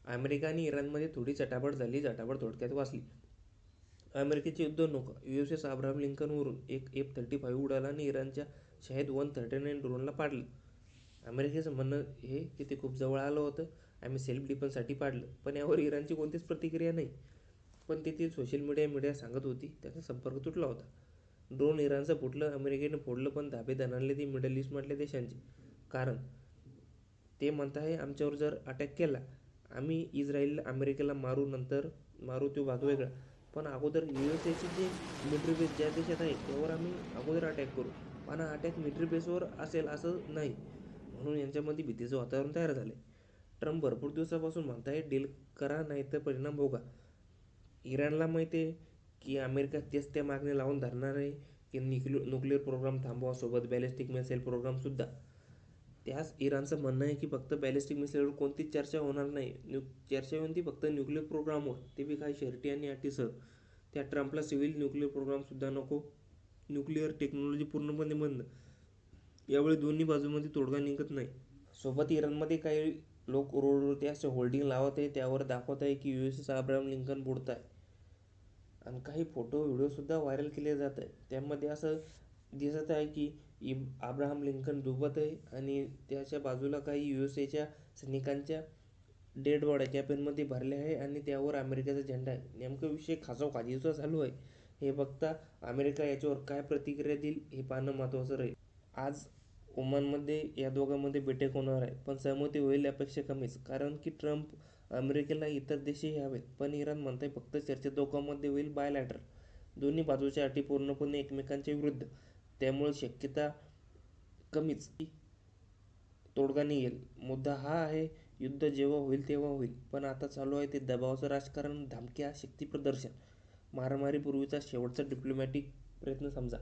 America आणि इराणमध्ये थोडी चटापट झाली. चटापट थोडक्यात वाचली. अमेरिकेचे युद्धनौका USS अब्राहम लिंकनवरून एक F-35 उडाला आणि इराणच्या शाहेद 139 ड्रोनला पाडलं. अमेरिकेचं म्हणणं हे की ते खूप जवळ आलं होतं, आम्ही सेल्फ डिफेन्ससाठी पाडलं. पण यावर इराणची कोणतीच प्रतिक्रिया नाही. पण तेथील सोशल मीडिया सांगत होती त्याचा संपर्क तुटला होता. ड्रोन इराणचं फुटलं, अमेरिकेने फोडलं, पण धाबे दणाणले ते मिडल ईस्टमधल्या देशांचे. कारण ते म्हणत आहे आमच्यावर जर अटॅक केला, आम्ही इस्रायल अमेरिकेला मारू, नंतर मारू तो भाग वेगळा. पण अगोदर USAचे जे मिलिटरी बेस ज्या देशात आहे त्यावर आम्ही अगोदर अटॅक करू. पण हा अटॅक मिलिटरी बेसवर असेल असं नाही. म्हणून यांच्यामध्ये भीतीचं वातावरण तयार झालं आहे. ट्रम्प भरपूर दिवसापासून म्हणत आहे डील करा नाही तर परिणाम भोगा. इराणला माहिती आहे की अमेरिका तेच त्या मागणी लावून धरणार आहे की न्यूक्लिअर प्रोग्राम थांबवा, सोबत बॅलिस्टिक मिसाईल प्रोग्रामसुद्धा. त्याच इराणचं म्हणणं आहे की फक्त बॅलिस्टिक मिसाईलवर कोणतीच चर्चा होणार नाही. चर्चा होईल ती फक्त न्यूक्लिअर प्रोग्रामवर, ते बी काही शर्टी आणि अटीसह. त्या ट्रम्पला सिव्हिल न्यूक्लिअर प्रोग्रामसुद्धा नको, न्यूक्लिअर टेक्नॉलॉजी पूर्णपणे बंद. यावेळी दोन्ही बाजूंमध्ये तोडगा निघत नाही. सोबत इराणमध्ये काही लोक रोडवरती असे होल्डिंग लावत आहे, त्यावर दाखवत आहे की USS अब्राहम लिंकन बुडत आहे. आणि काही फोटो व्हिडिओसुद्धा व्हायरल केले जात आहे. त्यामध्ये असं दिसत आहे की अब्राहम लिंकन डुबत आहे आणि त्याच्या बाजूला काही USAच्या सैनिकांच्या डेड बॉड्या कॅबिनमध्ये भरल्या आहे आणि त्यावर अमेरिकेचा झेंडा आहे. नेमकं विषय खाचाखाचीचा चालू आहे. हे बघता अमेरिका याच्यावर काय प्रतिक्रिया देईल हे पाहणं महत्त्वाचं राहील. आज ओमानमध्ये या दोघांमध्ये बैठक होणार आहे, पण सहमती होईल यापेक्षा कमीच. कारण की ट्रम्प अमेरिकेला इतर देशही हवेत, पण इराण म्हणत फक्त चर्चा दोघांमध्ये होईल बायलॅटरल. दोन्ही बाजूच्या अटी पूर्णपणे एकमेकांच्या विरुद्ध. त्यामुळे शक्यता कमीच की तोडगा निघेल. मुद्दा हा आहे युद्ध जेव्हा होईल तेव्हा होईल. पण आता चालू आहे ते दबावाचं राजकारण, धमक्या, शक्तीप्रदर्शन. मारामारीपूर्वीचा शेवटचा डिप्लोमॅटिक प्रयत्न समजा.